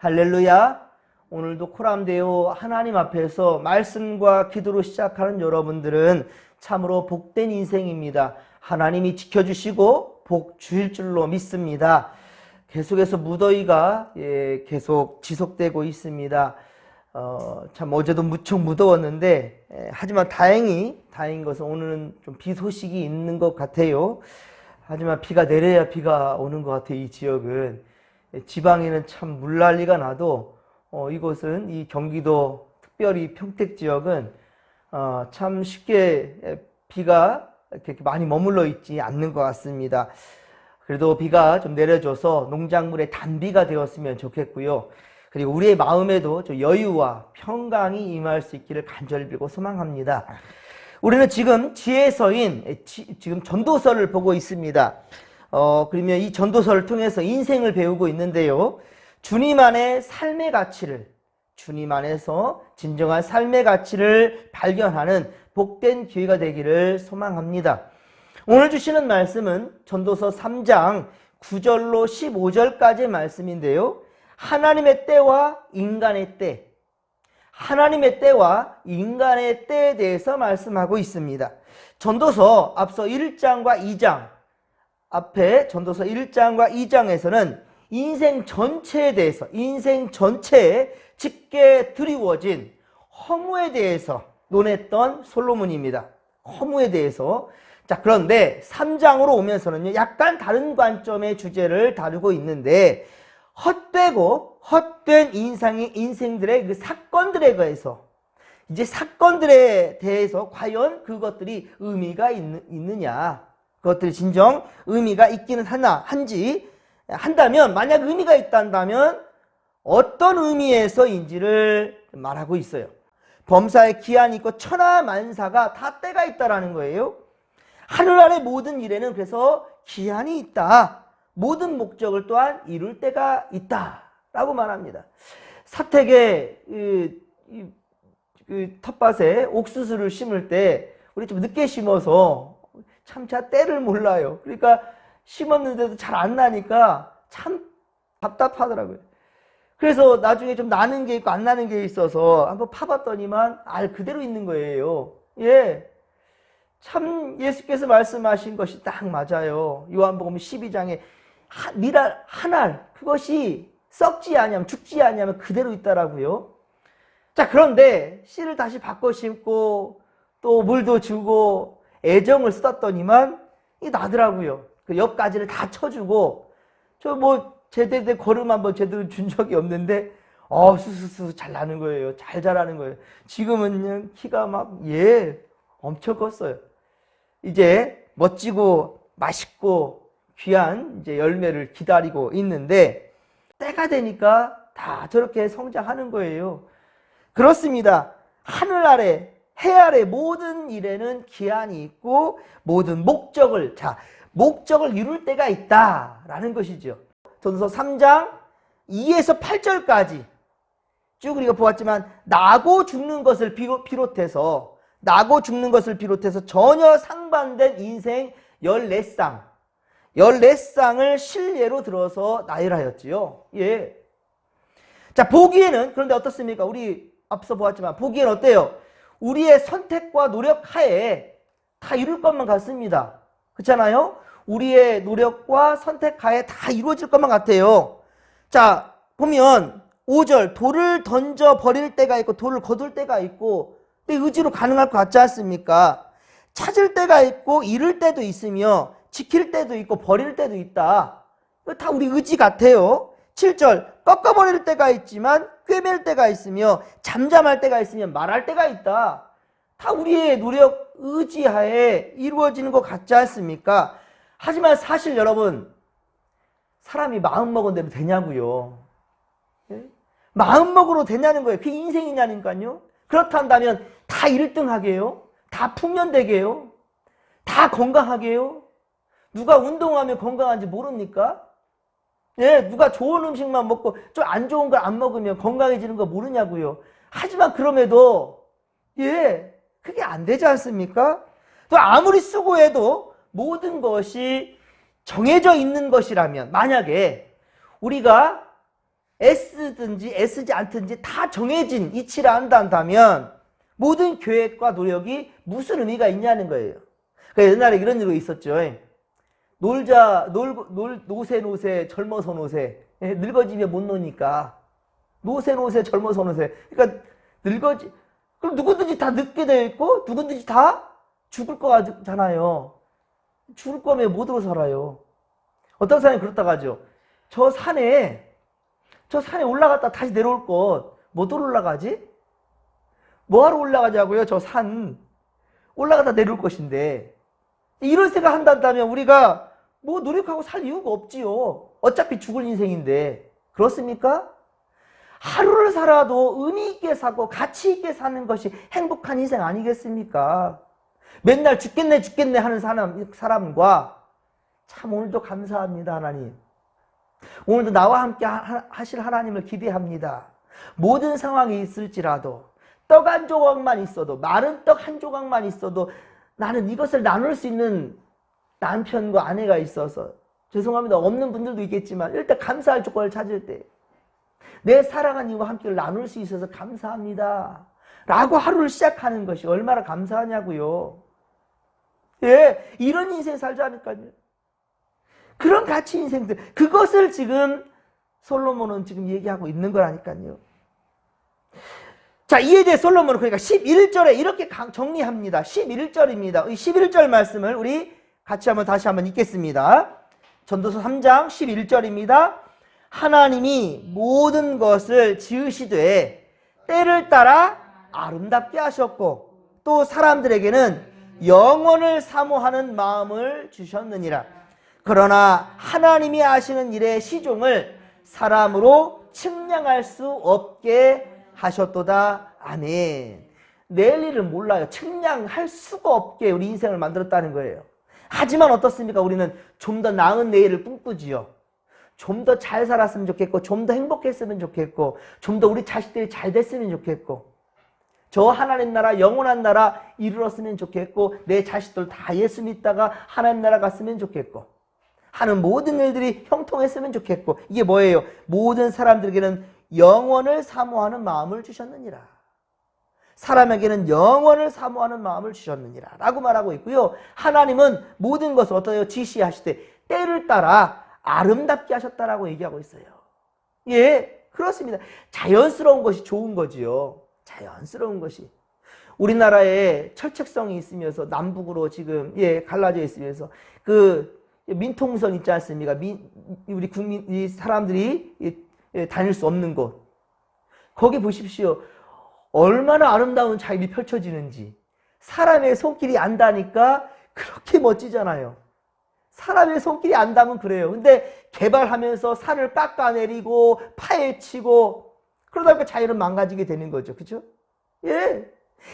할렐루야. 오늘도 코람데오 하나님 앞에서 말씀과 기도로 시작하는 여러분들은 참으로 복된 인생입니다. 하나님이 지켜주시고 복 주실 줄로 믿습니다. 계속해서 무더위가 계속 지속되고 있습니다. 참 어제도 무척 무더웠는데 하지만 다행인 것은 오늘은 좀 비 소식이 있는 것 같아요. 하지만 비가 내려야 비가 오는 것 같아요. 이 지역은 지방에는 참 물난리가 나도 이곳은 이 경기도 특별히 평택 지역은 참 쉽게 비가 이렇게 많이 머물러 있지 않는 것 같습니다. 그래도 비가 좀 내려줘서 농작물의 단비가 되었으면 좋겠고요. 그리고 우리의 마음에도 좀 여유와 평강이 임할 수 있기를 간절히 빌고 소망합니다. 우리는 지금 지혜서인 지금 전도서를 보고 있습니다. 그러면 이 전도서를 통해서 인생을 배우고 있는데요. 주님 안에 삶의 가치를, 주님 안에서 진정한 삶의 가치를 발견하는 복된 기회가 되기를 소망합니다. 오늘 주시는 말씀은 전도서 3장 9절로 15절까지의 말씀인데요. 하나님의 때와 인간의 때, 하나님의 때와 인간의 때에 대해서 말씀하고 있습니다. 전도서 앞서 1장과 2장, 앞에 전도서 1장과 2장에서는 인생 전체에 대해서, 인생 전체에 짙게 드리워진 허무에 대해서 논했던 솔로몬입니다. 허무에 대해서. 자, 그런데 3장으로 오면서는요, 약간 다른 관점의 주제를 다루고 있는데, 헛되고 헛된 인생들의 그 사건들에 대해서, 이제 사건들에 대해서 과연 그것들이 의미가 있느냐, 그것들이 진정 의미가 있기는 한다면, 만약 의미가 있다면 어떤 의미에서인지를 말하고 있어요. 범사에 기한이 있고 천하만사가 다 때가 있다라는 거예요. 하늘 아래 모든 일에는 그래서 기한이 있다. 모든 목적을 또한 이룰 때가 있다라고 말합니다. 사택에 텃밭에 옥수수를 심을 때 우리 좀 늦게 심어서 참 잘 때를 몰라요. 그러니까 심었는데도 잘 안 나니까 참 답답하더라고요. 그래서 나중에 좀 나는 게 있고 안 나는 게 있어서 한번 파봤더니만 알 그대로 있는 거예요. 예. 참 예수께서 말씀하신 것이 딱 맞아요. 요한복음 12장에 미랄 한 알 그것이 썩지 아니하면 죽지 아니하면 그대로 있다라고요. 자, 그런데 씨를 다시 바꿔 심고 또 물도 주고 애정을 쏟았더니만 이 나더라고요. 그 옆가지를 다 쳐주고 저 뭐 제대로 된 걸음 한번 제대로 준 적이 없는데 수수수 잘 나는 거예요. 잘 자라는 거예요. 지금은 키가 막 엄청 컸어요. 이제 멋지고 맛있고 귀한 이제 열매를 기다리고 있는데 때가 되니까 다 저렇게 성장하는 거예요. 그렇습니다. 하늘 아래 해 아래 모든 일에는 기한이 있고 모든 목적을 이룰 때가 있다라는 것이죠. 전도서 3장 2에서 8절까지 쭉 우리가 보았지만 나고 죽는 것을 비롯해서 전혀 상반된 인생 14쌍을 실례로 들어서 나열하였지요. 예. 자, 보기에는 그런데 어떻습니까? 우리 앞서 보았지만 보기에는 어때요? 우리의 선택과 노력 하에 다 이룰 것만 같습니다. 그렇잖아요? 우리의 노력과 선택 하에 다 이루어질 것만 같아요. 자, 보면 5절 돌을 던져 버릴 때가 있고 돌을 거둘 때가 있고 의지로 가능할 것 같지 않습니까? 찾을 때가 있고 잃을 때도 있으며 지킬 때도 있고 버릴 때도 있다. 이거 다 우리 의지 같아요. 7절 꺾어버릴 때가 있지만 꿰맬 때가 있으며 잠잠할 때가 있으며 말할 때가 있다. 다 우리의 노력 의지하에 이루어지는 것 같지 않습니까? 하지만 사실 여러분 사람이 마음먹은 대로 되냐고요. 예? 마음먹으로 되냐는 거예요. 그게 인생이냐니까요. 그렇다면 다 1등 하게요? 다 풍년되게요? 다 건강하게요? 누가 운동하면 건강한지 모릅니까? 예, 누가 좋은 음식만 먹고 좀 안 좋은 걸 안 먹으면 건강해지는 거 모르냐고요. 하지만 그럼에도 그게 안 되지 않습니까? 또 아무리 수고해도 모든 것이 정해져 있는 것이라면 만약에 우리가 애쓰든지 애쓰지 않든지 다 정해진 이치를 안다면 모든 계획과 노력이 무슨 의미가 있냐는 거예요. 그러니까 옛날에 이런 일이 있었죠. 노세 젊어서 노세. 늙어지면 못 노니까 노세 젊어서 노세. 그러니까 그럼 누구든지 다 늙게 되어 있고 누구든지 다 죽을 거잖아요. 죽을 거면 못 들어 살아요. 어떤 사람이 그렇다고 하죠. 저 산에 올라갔다 다시 내려올 것 못 올라가지? 뭐하러 올라가자고요? 저 산 올라갔다 내려올 것인데. 이런 생각 한다면 우리가 뭐 노력하고 살 이유가 없지요. 어차피 죽을 인생인데. 그렇습니까? 하루를 살아도 의미 있게 사고 가치 있게 사는 것이 행복한 인생 아니겠습니까? 맨날 죽겠네 하는 사람과 참 오늘도 감사합니다, 하나님. 오늘도 나와 함께 하실 하나님을 기대합니다. 모든 상황이 있을지라도 떡 한 조각만 있어도, 마른 떡 한 조각만 있어도 나는 이것을 나눌 수 있는 남편과 아내가 있어서, 죄송합니다, 없는 분들도 있겠지만 일단 감사할 조건을 찾을 때 내 사랑하는 이와 함께 나눌 수 있어서 감사합니다 라고 하루를 시작하는 것이 얼마나 감사하냐고요. 예, 이런 인생 살자니까요. 그런 가치 인생들, 그것을 지금 솔로몬은 지금 얘기하고 있는 거라니까요. 자, 이에 대해 솔로몬은 그러니까 11절에 이렇게 정리합니다. 11절입니다. 이 11절 말씀을 우리 같이 다시 한번 읽겠습니다. 전도서 3장 11절입니다. 하나님이 모든 것을 지으시되 때를 따라 아름답게 하셨고 또 사람들에게는 영원을 사모하는 마음을 주셨느니라. 그러나 하나님이 하시는 일의 시종을 사람으로 측량할 수 없게 하셨도다. 아멘. 내일 일을 몰라요. 측량할 수가 없게 우리 인생을 만들었다는 거예요. 하지만 어떻습니까? 우리는 좀 더 나은 내일을 꿈꾸지요. 좀 더 잘 살았으면 좋겠고, 좀 더 행복했으면 좋겠고, 좀 더 우리 자식들이 잘 됐으면 좋겠고, 저 하나님 나라, 영원한 나라 이루었으면 좋겠고, 내 자식들 다 예수 믿다가 하나님 나라 갔으면 좋겠고, 하는 모든 일들이 형통했으면 좋겠고, 이게 뭐예요? 모든 사람들에게는 영원을 사모하는 마음을 주셨느니라. 사람에게는 영원을 사모하는 마음을 주셨느니라 라고 말하고 있고요. 하나님은 모든 것을 어떠요? 지시하시되 때를 따라 아름답게 하셨다라고 얘기하고 있어요. 예, 그렇습니다. 자연스러운 것이 좋은 거지요. 자연스러운 것이. 우리나라에 철책성이 있으면서 남북으로 지금 갈라져 있으면서 그 민통선 있지 않습니까? 우리 국민, 이 사람들이 다닐 수 없는 곳. 거기 보십시오. 얼마나 아름다운 자연이 펼쳐지는지. 사람의 손길이 안 닿으니까 그렇게 멋지잖아요. 사람의 손길이 안 닿으면 그래요. 근데 개발하면서 산을 깎아내리고 파헤치고 그러다 보니까 자연은 망가지게 되는 거죠. 그죠? 예.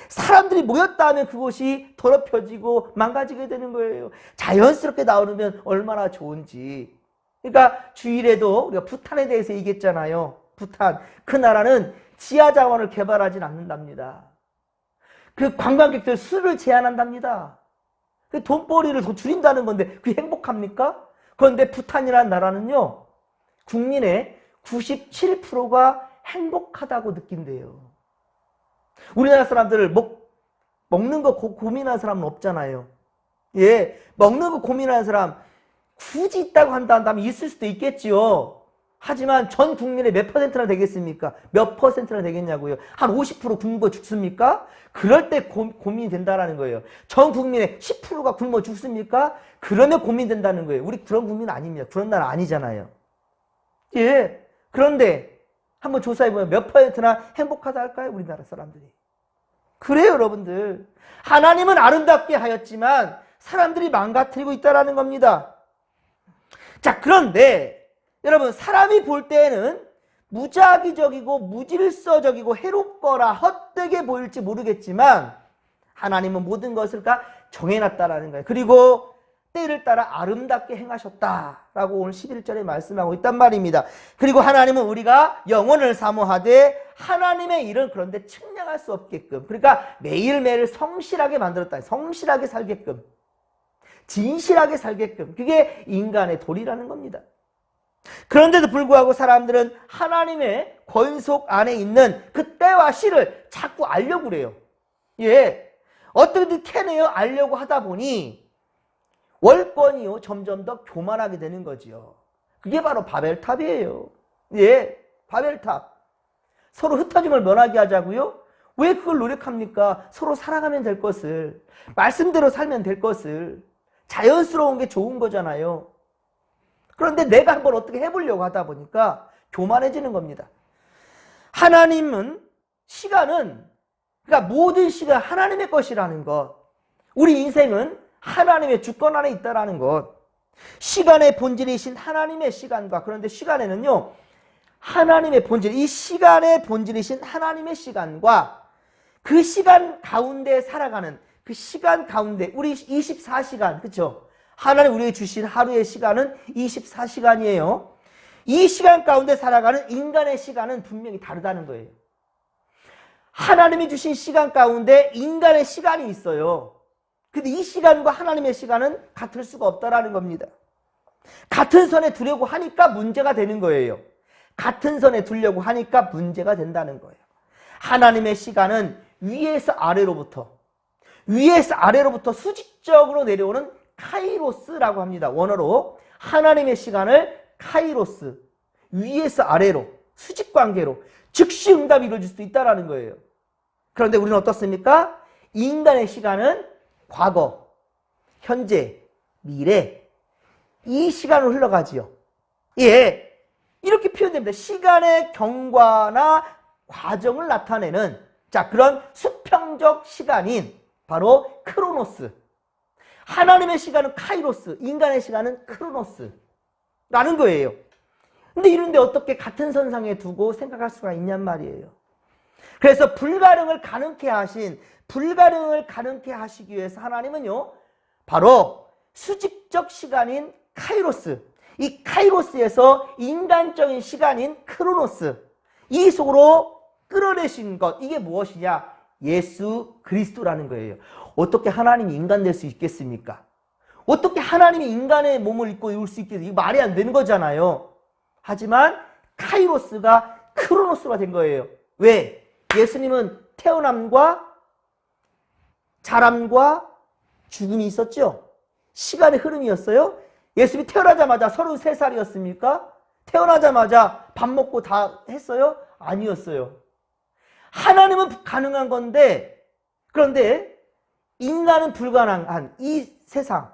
사람들이 모였다 하면 그곳이 더럽혀지고 망가지게 되는 거예요. 자연스럽게 나오면 얼마나 좋은지. 그러니까 주일에도 우리가 부탄에 대해서 얘기했잖아요. 부탄. 그 나라는 지하 자원을 개발하진 않는답니다. 그 관광객들 수를 제한한답니다. 그 돈벌이를 더 줄인다는 건데 그게 행복합니까? 그런데 부탄이라는 나라는요, 국민의 97%가 행복하다고 느낀대요. 우리나라 사람들 먹는 거 고민하는 사람은 없잖아요. 예, 먹는 거 고민하는 사람 굳이 있다고 한다면 있을 수도 있겠지요. 하지만 전 국민의 몇 퍼센트나 되겠습니까? 몇 퍼센트나 되겠냐고요? 한 50% 굶어 죽습니까? 그럴 때 고민이 된다는 거예요. 전 국민의 10%가 굶어 죽습니까? 그러면 고민된다는 거예요. 우리 그런 국민 아닙니다. 그런 나라 아니잖아요. 예. 그런데 한번 조사해보면 몇 퍼센트나 행복하다 할까요? 우리나라 사람들이. 그래요, 여러분들. 하나님은 아름답게 하였지만 사람들이 망가뜨리고 있다는 겁니다. 자, 그런데 여러분, 사람이 볼 때에는 무작위적이고 무질서적이고 해롭거나 헛되게 보일지 모르겠지만 하나님은 모든 것을 다 정해놨다라는 거예요. 그리고 때를 따라 아름답게 행하셨다라고 오늘 11절에 말씀하고 있단 말입니다. 그리고 하나님은 우리가 영혼을 사모하되 하나님의 일은 그런데 측량할 수 없게끔, 그러니까 매일매일 성실하게 만들었다. 성실하게 살게끔, 진실하게 살게끔. 그게 인간의 도리라는 겁니다. 그런데도 불구하고 사람들은 하나님의 권속 안에 있는 그 때와 시를 자꾸 알려고 그래요. 예. 어떻게든 캐내어 알려고 하다 보니 월권이요 점점 더 교만하게 되는 거지요. 그게 바로 바벨탑이에요. 예. 바벨탑. 서로 흩어짐을 면하게 하자고요? 왜 그걸 노력합니까? 서로 살아가면 될 것을, 말씀대로 살면 될 것을, 자연스러운 게 좋은 거잖아요. 그런데 내가 한번 어떻게 해보려고 하다 보니까 교만해지는 겁니다. 하나님은 시간은, 그러니까 모든 시간 하나님의 것이라는 것, 우리 인생은 하나님의 주권 안에 있다라는 것, 시간의 본질이신 하나님의 시간과, 그런데 시간에는요 하나님의 본질, 이 시간의 본질이신 하나님의 시간과 그 시간 가운데 살아가는 그 시간 가운데 우리 24시간, 그렇죠? 하나님 우리에게 주신 하루의 시간은 24시간이에요. 이 시간 가운데 살아가는 인간의 시간은 분명히 다르다는 거예요. 하나님이 주신 시간 가운데 인간의 시간이 있어요. 근데 이 시간과 하나님의 시간은 같을 수가 없다라는 겁니다. 같은 선에 두려고 하니까 문제가 되는 거예요. 같은 선에 두려고 하니까 문제가 된다는 거예요. 하나님의 시간은 위에서 아래로부터 수직적으로 내려오는 카이로스라고 합니다. 원어로 하나님의 시간을 카이로스, 위에서 아래로 수직관계로 즉시 응답이 이루어질 수도 있다는 거예요. 그런데 우리는 어떻습니까? 인간의 시간은 과거, 현재, 미래, 이 시간으로 흘러가지요. 예, 이렇게 표현됩니다. 시간의 경과나 과정을 나타내는 그런 수평적 시간인 바로 크로노스. 하나님의 시간은 카이로스, 인간의 시간은 크로노스라는 거예요. 근데 이런데 어떻게 같은 선상에 두고 생각할 수가 있냔 말이에요. 그래서 불가능을 가능케 하시기 위해서 하나님은요 바로 수직적 시간인 카이로스, 이 카이로스에서 인간적인 시간인 크로노스, 이 속으로 끌어내신 것, 이게 무엇이냐? 예수 그리스도라는 거예요. 어떻게 하나님이 인간 될 수 있겠습니까? 어떻게 하나님이 인간의 몸을 입고 올 수 있겠어요? 이거 말이 안 되는 거잖아요. 하지만 카이로스가 크로노스가 된 거예요. 왜? 예수님은 태어남과 자람과 죽음이 있었죠. 시간의 흐름이었어요. 예수님이 태어나자마자 33살이었습니까? 태어나자마자 밥 먹고 다 했어요? 아니었어요. 하나님은 가능한 건데, 그런데 인간은 불가능한 이 세상,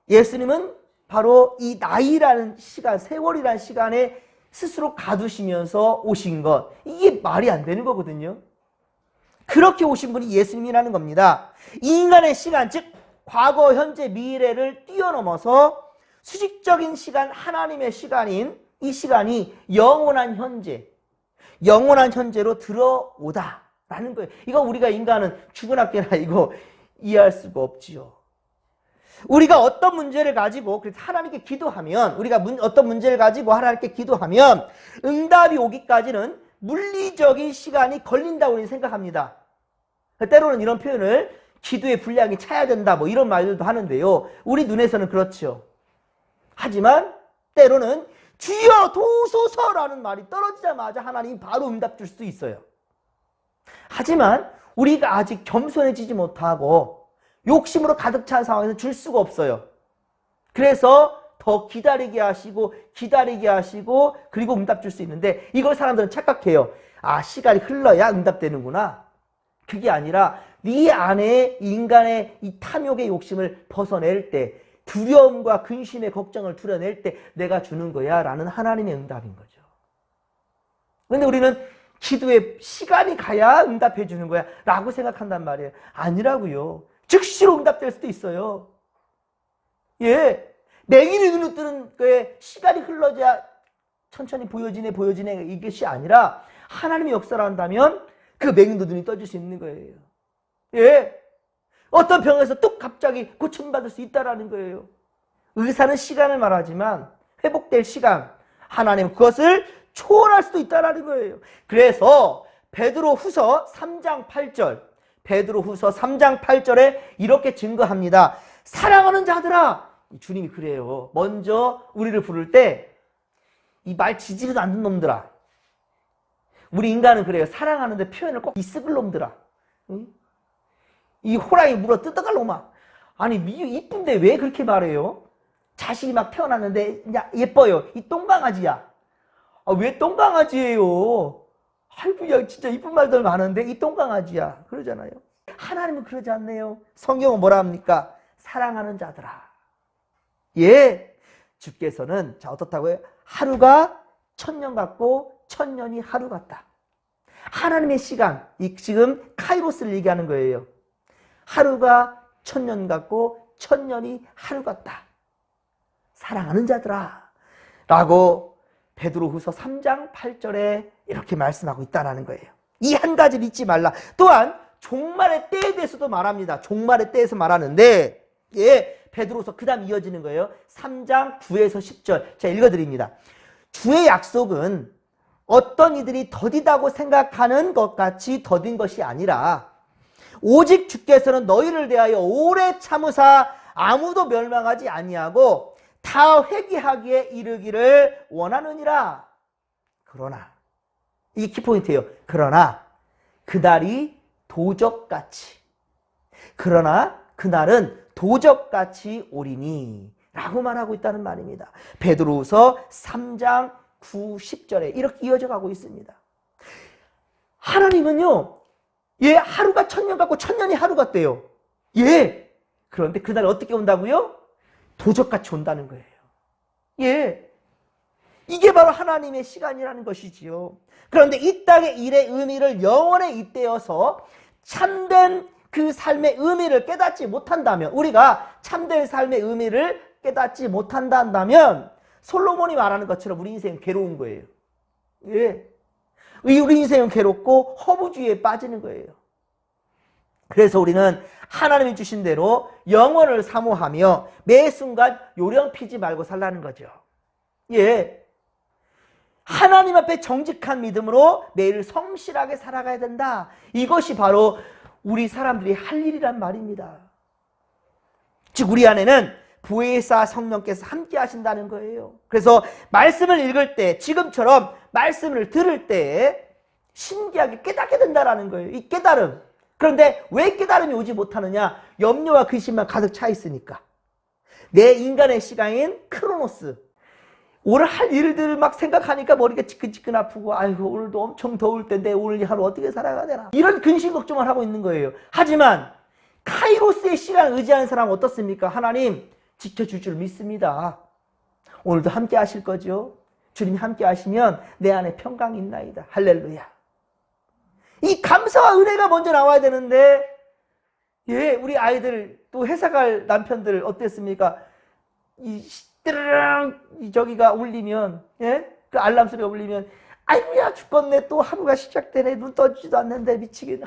예수님은 바로 이 나이라는 시간, 세월이라는 시간에 스스로 가두시면서 오신 것, 이게 말이 안 되는 거거든요. 그렇게 오신 분이 예수님이라는 겁니다. 인간의 시간, 즉 과거, 현재, 미래를 뛰어넘어서 수직적인 시간, 하나님의 시간인 이 시간이 영원한 현재로 들어오다라는 거예요. 이거 우리가 인간은 죽은학교나 이거 이해할 수가 없지요. 우리가 어떤 문제를 가지고 하나님께 기도하면, 우리가 어떤 문제를 가지고 하나님께 기도하면 응답이 오기까지는 물리적인 시간이 걸린다고 우리는 생각합니다. 때로는 이런 표현을 기도의 분량이 차야 된다 뭐 이런 말들도 하는데요. 우리 눈에서는 그렇죠. 하지만 때로는 주여 도우소서라는 말이 떨어지자마자 하나님이 바로 응답 줄 수도 있어요. 하지만 우리가 아직 겸손해지지 못하고 욕심으로 가득 찬 상황에서 줄 수가 없어요. 그래서 더 기다리게 하시고 그리고 응답 줄 수 있는데, 이걸 사람들은 착각해요. 아, 시간이 흘러야 응답되는구나. 그게 아니라 네 안에 인간의 이 탐욕의 욕심을 벗어낼 때, 두려움과 근심의 걱정을 풀어낼 때 내가 주는 거야 라는 하나님의 응답인 거죠. 그런데 우리는 기도에 시간이 가야 응답해 주는 거야 라고 생각한단 말이에요. 아니라고요. 즉시로 응답될 수도 있어요. 예, 맹인이 눈을 뜨는 거에 시간이 흘러야 천천히 보여지네 이것이 아니라 하나님의 역사를 한다면 그 맹인도 눈이 떠질 수 있는 거예요. 예, 어떤 병에서 뚝 갑자기 고침받을 수 있다라는 거예요. 의사는 시간을 말하지만 회복될 시간, 하나님은 그것을 초월할 수도 있다라는 거예요. 그래서 베드로후서 3장 8절에 이렇게 증거합니다. 사랑하는 자들아, 주님이 그래요. 먼저 우리를 부를 때 이 말 지지리도 않는 놈들아. 우리 인간은 그래요. 사랑하는데 표현을 꼭 이습을 놈들아. 응? 이 호랑이 물어 뜯어갈 놈아. 아니 이쁜데 왜 그렇게 말해요? 자식이 막 태어났는데 야, 예뻐요. 이 똥강아지야. 아, 왜 똥강아지예요? 아이고 야 진짜 이쁜 말들 많은데 이 똥강아지야. 그러잖아요. 하나님은 그러지 않네요. 성경은 뭐라 합니까? 사랑하는 자들아. 예. 주께서는 자 어떻다고요? 하루가 1000년 같고 1000년이 하루 같다. 하나님의 시간, 지금 카이로스를 얘기하는 거예요. 하루가 1000년 같고 1000년이 하루 같다. 사랑하는 자들아 라고 베드로후서 3장 8절에 이렇게 말씀하고 있다는 거예요. 이 한 가지를 잊지 말라. 또한 종말의 때에 대해서도 말합니다. 종말의 때에서 말하는데 예, 베드로후서 그 다음 이어지는 거예요. 3장 9에서 10절 제가 읽어드립니다. 주의 약속은 어떤 이들이 더디다고 생각하는 것 같이 더딘 것이 아니라 오직 주께서는 너희를 대하여 오래 참으사 아무도 멸망하지 아니하고 다 회개하기에 이르기를 원하느니라. 그러나 이게 키포인트예요. 그러나 그날이 도적같이 그러나 그날은 도적같이 오리니 라고 말하고 있다는 말입니다. 베드로후서 3장 9, 10절에 이렇게 이어져 가고 있습니다. 하나님은요, 예, 하루가 1000년 같고 1000년이 하루 같대요. 예. 그런데 그날 어떻게 온다고요? 도적같이 온다는 거예요. 예. 이게 바로 하나님의 시간이라는 것이지요. 그런데 이 땅의 일의 의미를 영원에 잇대어서 참된 그 삶의 의미를 깨닫지 못한다면, 우리가 참된 삶의 의미를 깨닫지 못한다면 솔로몬이 말하는 것처럼 우리 인생은 괴로운 거예요. 예. 우리 인생은 괴롭고 허무주의에 빠지는 거예요. 그래서 우리는 하나님이 주신 대로 영원을 사모하며 매 순간 요령 피지 말고 살라는 거죠. 예. 하나님 앞에 정직한 믿음으로 매일 성실하게 살아가야 된다. 이것이 바로 우리 사람들이 할 일이란 말입니다. 즉 우리 안에는 보혜사 성령께서 함께 하신다는 거예요. 그래서 말씀을 읽을 때 지금처럼 말씀을 들을 때 신기하게 깨닫게 된다는 거예요. 이 깨달음. 그런데 왜 깨달음이 오지 못하느냐? 염려와 근심만 가득 차 있으니까. 내 인간의 시간인 크로노스. 오늘 할 일들을 막 생각하니까 머리가 지끈지끈 아프고 아이고 오늘도 엄청 더울 텐데 오늘 이 하루 어떻게 살아가야 되나. 이런 근심 걱정을 하고 있는 거예요. 하지만 카이로스의 시간을 의지하는 사람은 어떻습니까? 하나님 지켜줄 줄 믿습니다. 오늘도 함께 하실 거죠? 주님이 함께 하시면 내 안에 평강이 있나이다. 할렐루야. 이 감사와 은혜가 먼저 나와야 되는데 예, 우리 아이들 또 회사 갈 남편들 어땠습니까? 이 띠르릉 저기가 울리면 예? 그 알람 소리가 울리면 아이고야 죽겠네 또 하루가 시작되네 눈 떠지지도 않는데 미치겠네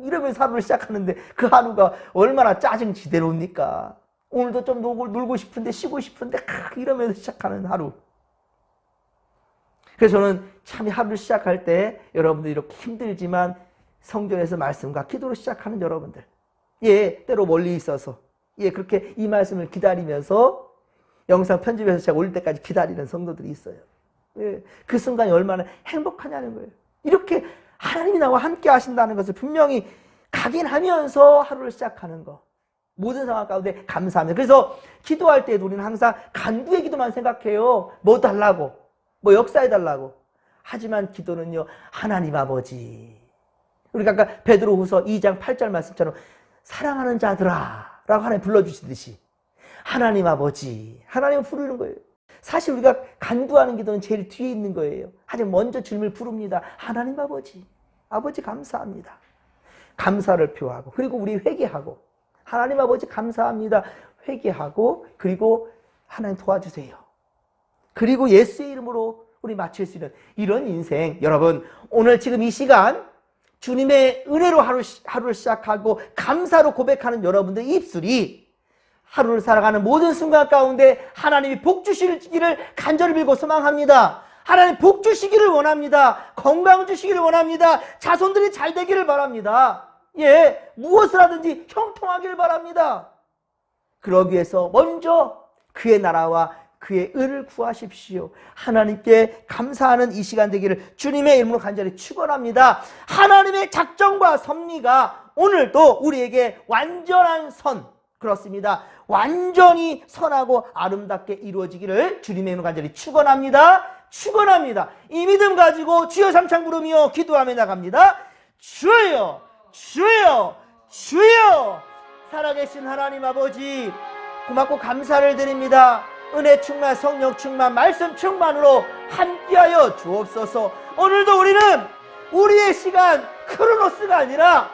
이러면서 하루를 시작하는데 그 하루가 얼마나 짜증 지대로입니까? 오늘도 좀 놀고 싶은데 쉬고 싶은데 이러면서 시작하는 하루. 그래서 저는 참 하루를 시작할 때 여러분들 이렇게 힘들지만 성경에서 말씀과 기도로 시작하는 여러분들 예 때로 멀리 있어서 예 그렇게 이 말씀을 기다리면서 영상 편집해서 제가 올릴 때까지 기다리는 성도들이 있어요. 예, 그 순간이 얼마나 행복하냐는 거예요. 이렇게 하나님이 나와 함께 하신다는 것을 분명히 각인하면서 하루를 시작하는 거. 모든 상황 가운데 감사합니다. 그래서 기도할 때도 우리는 항상 간구의 기도만 생각해요. 뭐 달라고, 뭐 역사해달라고. 하지만 기도는요, 하나님 아버지. 우리가 아까 베드로후서 2장 8절 말씀처럼 사랑하는 자들아 라고 하나님 불러주시듯이 하나님 아버지, 하나님을 부르는 거예요. 사실 우리가 간구하는 기도는 제일 뒤에 있는 거예요. 하지만 먼저 주님을 부릅니다. 하나님 아버지, 아버지 감사합니다. 감사를 표하고 그리고 우리 회개하고 하나님 아버지 감사합니다. 회개하고 그리고 하나님 도와주세요. 그리고 예수의 이름으로 우리 마칠 수 있는 이런 인생. 여러분 오늘 지금 이 시간 주님의 은혜로 하루를 시작하고 감사로 고백하는 여러분들의 입술이 하루를 살아가는 모든 순간 가운데 하나님이 복 주시기를 간절히 빌고 소망합니다. 하나님 복 주시기를 원합니다. 건강 주시기를 원합니다. 자손들이 잘 되기를 바랍니다. 예, 무엇을 하든지 형통하기를 바랍니다. 그러기 위해서 먼저 그의 나라와 그의 의를 구하십시오. 하나님께 감사하는 이 시간 되기를 주님의 이름으로 간절히 축원합니다. 하나님의 작정과 섭리가 오늘도 우리에게 완전한 선, 그렇습니다. 완전히 선하고 아름답게 이루어지기를 주님의 이름으로 간절히 축원합니다. 축원합니다. 이 믿음 가지고 주여 삼창 부르며 기도하며 나갑니다. 주여, 주여, 주여. 살아계신 하나님 아버지, 고맙고 감사를 드립니다. 은혜 충만, 성령 충만, 말씀 충만으로 함께하여 주옵소서. 오늘도 우리는 우리의 시간 크로노스가 아니라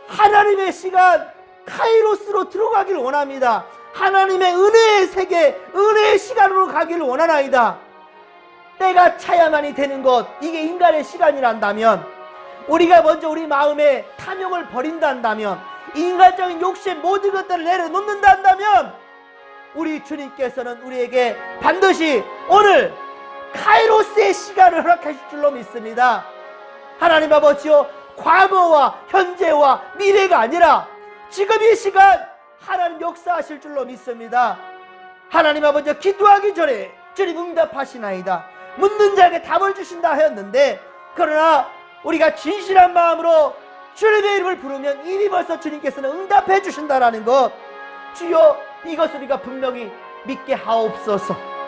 하나님의 시간 카이로스로 들어가기를 원합니다. 하나님의 은혜의 세계, 은혜의 시간으로 가기를 원하나이다. 때가 차야만이 되는 것, 이게 인간의 시간이란다면, 우리가 먼저 우리 마음에 탐욕을 버린다면, 인간적인 욕심 모든 것들을 내려놓는다면, 우리 주님께서는 우리에게 반드시 오늘 카이로스의 시간을 허락하실 줄로 믿습니다. 하나님 아버지요, 과거와 현재와 미래가 아니라 지금 이 시간 하나님 역사하실 줄로 믿습니다. 하나님 아버지, 기도하기 전에 주님 응답하시나이다. 묻는 자에게 답을 주신다 하였는데, 그러나 우리가 진실한 마음으로 주님의 이름을 부르면 이미 벌써 주님께서는 응답해 주신다라는 것, 주여 이것을 우리가 분명히 믿게 하옵소서.